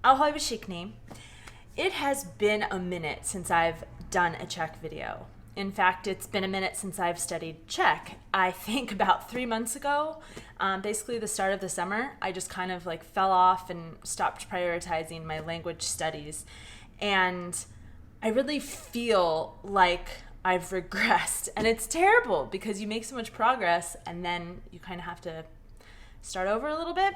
Ahoj všichni. It has been a minute since I've done a Czech video. In fact, it's been a minute since I've studied Czech. I think about 3 months ago, basically the start of the summer, I just kind of like fell off and stopped prioritizing my language studies. And I really feel like I've regressed. And it's terrible because you make so much progress and then you kind of have to start over a little bit.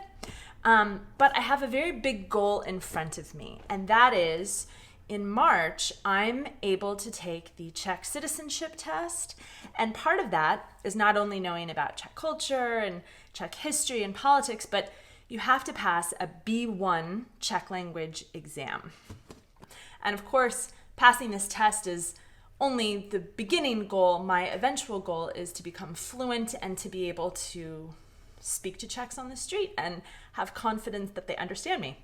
But I have a very big goal in front of me, and that is in March, I'm able to take the Czech citizenship test. And part of that is not only knowing about Czech culture and Czech history and politics, but you have to pass a B1 Czech language exam. And of course, passing this test is only the beginning goal. My eventual goal is to become fluent and to be able to speak to Czechs on the street and have confidence that they understand me.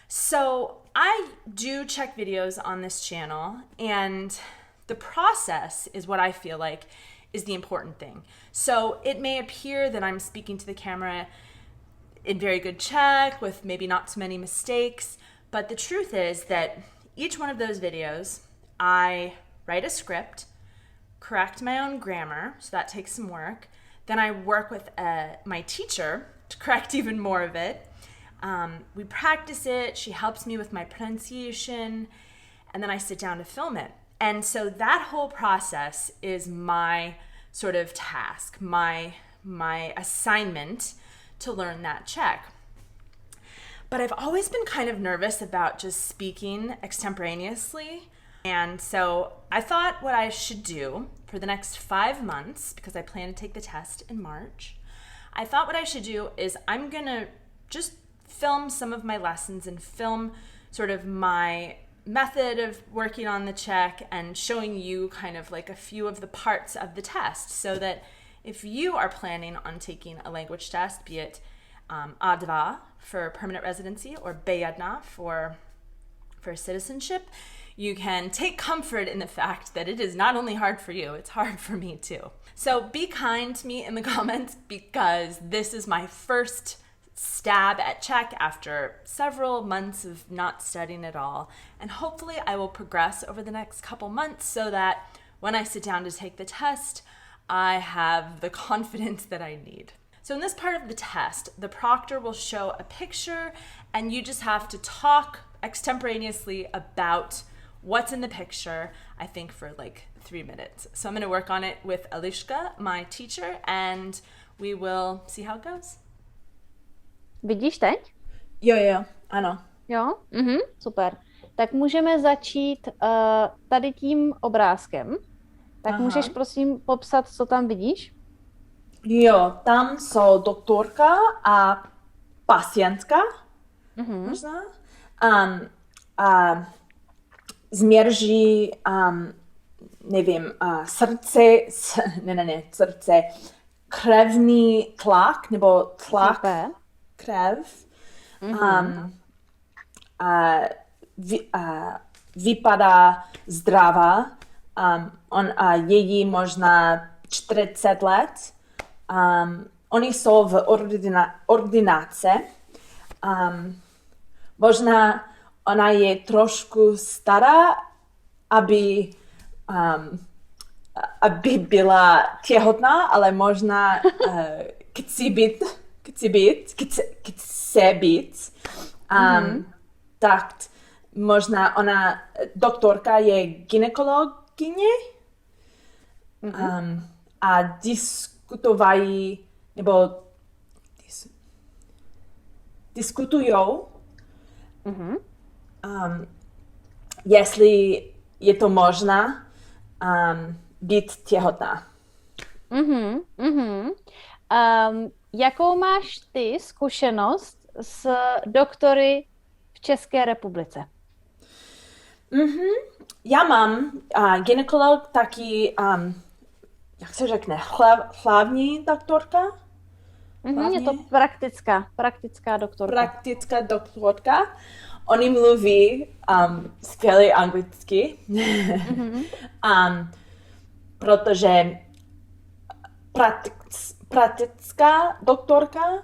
So I do Czech videos on this channel, and the process is what I feel like is the important thing. So it may appear that I'm speaking to the camera in very good Czech with maybe not so many mistakes, but the truth is that each one of those videos, I write a script, correct my own grammar, so that takes some work. Then I work with my teacher to correct even more of it. We practice it. She helps me with my pronunciation. And then I sit down to film it. And so that whole process is my sort of task, my assignment to learn that Czech. But I've always been kind of nervous about just speaking extemporaneously. And so I thought what I should do for the next 5 months, because I plan to take the test in March, I thought what I should do is I'm going to just film some of my lessons and film sort of my method of working on the Czech and showing you kind of like a few of the parts of the test, so that if you are planning on taking a language test, be it A2 for permanent residency or B1 for citizenship, you can take comfort in the fact that it is not only hard for you, it's hard for me too. So be kind to me in the comments, because this is my first stab at Czech after several months of not studying at all. And hopefully I will progress over the next couple months so that when I sit down to take the test, I have the confidence that I need. So in this part of the test, the proctor will show a picture and you just have to talk extemporaneously about what's in the picture, I think for like 3 minutes. So I'm going to work on it with Eliška, my teacher, and we will see how it goes. Vidíš teď? Jo, ano. Jo? Super. Tak můžeme začít tady tím obrázkem. Tak můžeš prosím popsat, co tam vidíš? Jo, tam jsou doktorka a pacientka, možná. A změří, nevím, srdce, krevní tlak, nebo tlak, Super. krev. Vypadá zdravá. Její možná 40 let. Oni jsou v ordinace. Možná ona je trošku stará, aby byla těhotná, ale možná chce být. Tak možná ona, doktorka je gynekologině a diskutují, nebo diskutujou, jestli je to možná být těhotná. Jakou máš ty zkušenost s doktory v České republice? Já mám gynekolog taky, jak se řekne, hlavní doktorka? Je to praktická doktorka. Praktická doktorka. Oni mluví skvěle anglicky, protože praktická doktorka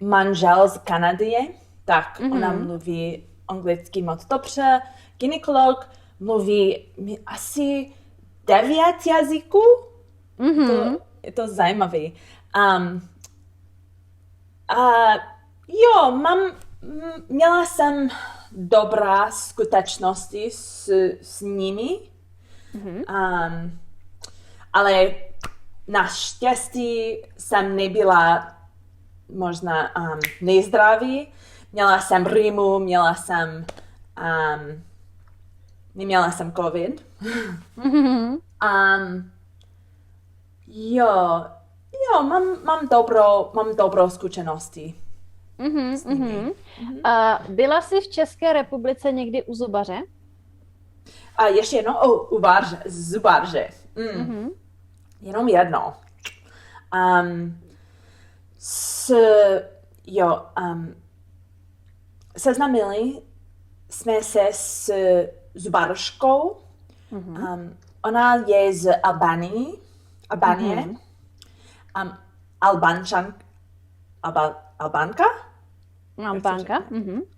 manžel z Kanady je, tak ona mluví anglicky moc dobře. Gynekolog mluví asi 9 jazyků. Je to zajímavé. Měla jsem dobrá skutečnosti s nimi, ale naštěstí jsem nebyla možná nezdraví. Měla jsem rýmu, neměla jsem covid. Mám dobrou zkušenosti. Byla jsi v České republice někdy u zubaře? A ještě jednou, zubaře. Jenom jedno. Seznámili jsme se s zubařkou. Ona je z Albánie.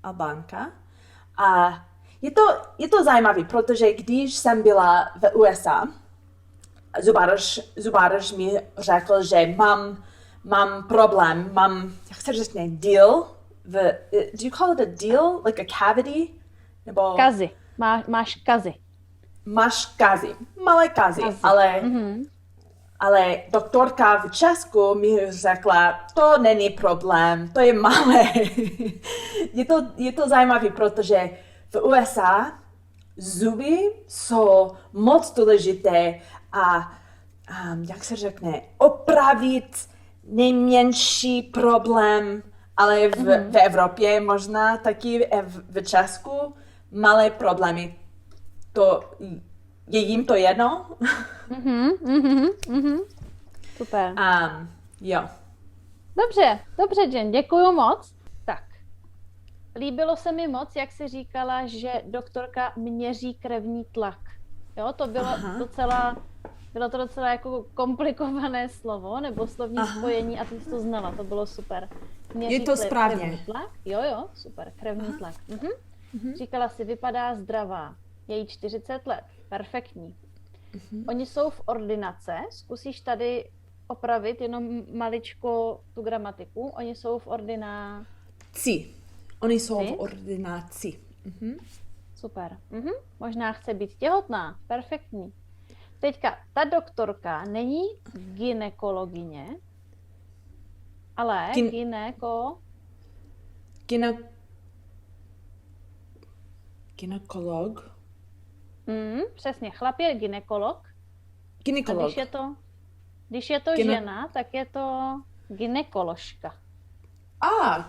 Albánka. A je to zajímavé, protože když jsem byla v USA, zubař mi řekl, že mám problém, jak se řekne, deal, do you call it a deal, like a cavity? Nebo... Kazy, máš kazy. Máš kazy, malé kazy. Ale doktorka v Česku mi řekla, to není problém, to je malé. je to zajímavé, protože v USA zuby jsou moc důležité a jak se řekne, opravit nejmenší problém, ale v Evropě možná taky v Česku malé problémy. Je jim to jedno? Super. Jo. Dobře, Jen, děkuju moc. Tak, líbilo se mi moc, jak jsi říkala, že doktorka měří krevní tlak. Jo, to bylo bylo to docela jako komplikované slovo, nebo slovní spojení a ty jsi to znala, to bylo super. Měří je to správně. Krevní tlak? Jo, super, krevní tlak. Říkala si, vypadá zdravá, je jí 40 let, perfektní. Oni jsou v ordinace, zkusíš tady opravit jenom maličko tu gramatiku, oni jsou v ordinaci. Oni jsou v ordinaci. Super. Možná chce být těhotná, perfektní. Teďka, ta doktorka není gynekologyně, ale Gynekolog. Přesně, chlap je gynekolog. Gynekolog. A když je to žena, tak je to gynekoložka.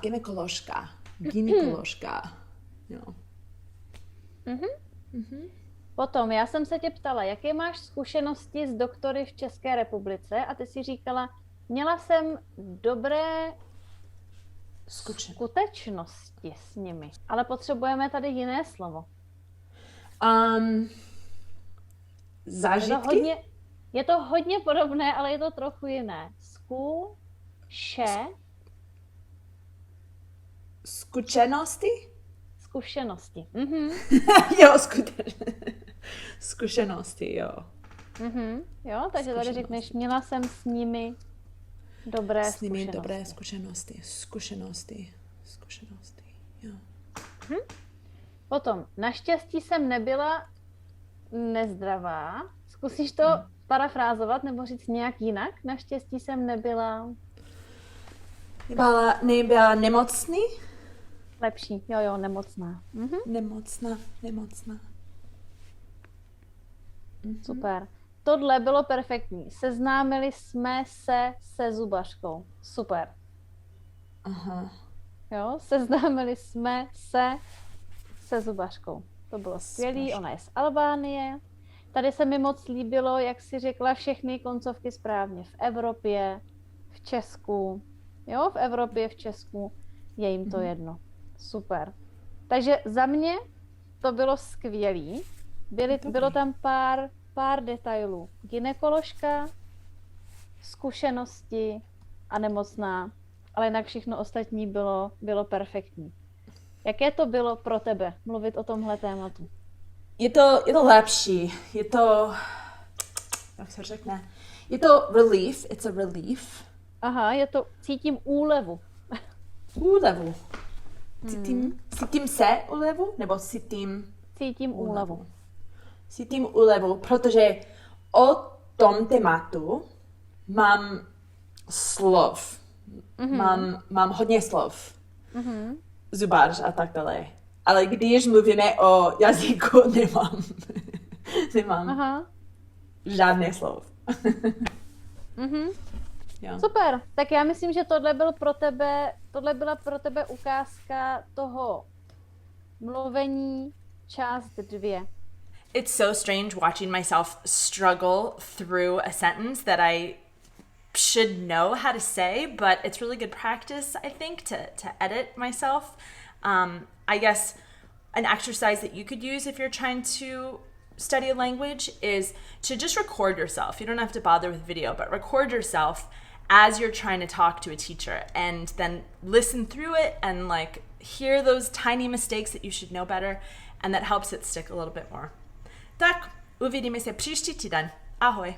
Gynekoložka. Gynekoložka. Jo. Potom, já jsem se tě ptala, jaké máš zkušenosti s doktory v České republice a ty si říkala, měla jsem dobré skutečnosti s nimi, ale potřebujeme tady jiné slovo. Zážitky? Je to hodně podobné, ale je to trochu jiné. Zkušenosti? Zkušenosti. Jo, zkušenosti, jo. Jo, takže tady řekneš, měla jsem s nimi dobré zkušenosti, jo. Potom, naštěstí jsem nebyla nezdravá. Zkusíš to parafrázovat nebo říct nějak jinak? Naštěstí jsem nebyla... Nebyla nemocný? Lepší, jo, nemocná. Nemocná. Super. Tohle bylo perfektní. Seznámili jsme se zubařkou. Super. Jo, seznámili jsme se zubařkou. To bylo skvělý, ona je z Albánie. Tady se mi moc líbilo, jak jsi řekla všechny koncovky správně. V Evropě, v Česku. Jo, v Evropě, v Česku. Je jim to jedno. Super. Takže za mě to bylo skvělý. Bylo tam pár detailů. Gynekoložka, zkušenosti a nemocná. ale jinak všechno ostatní bylo perfektní. Jaké to bylo pro tebe mluvit o tomhle tématu? Je to lepší. Jak se řekne? Je to relief. It's a relief. Aha, cítím úlevu. Úlevu. Cítím se úlevu? Nebo cítím úlevu. Cítím úlevu, protože o tom tématu mám slov. Mám hodně slov. Zubář a tak dále. Ale když mluvíme o jazyku, nemám žádné slov. Jo. Super, tak já myslím, že tohle byla pro tebe ukázka toho mluvení část 2. It's so strange watching myself struggle through a sentence that I should know how to say, but it's really good practice, I think, to edit myself. I guess an exercise that you could use if you're trying to study a language is to just record yourself. You don't have to bother with video, but record yourself as you're trying to talk to a teacher and then listen through it and like hear those tiny mistakes that you should know better, and that helps it stick a little bit more. Tak, uvidíme se příští týden. Ahoj.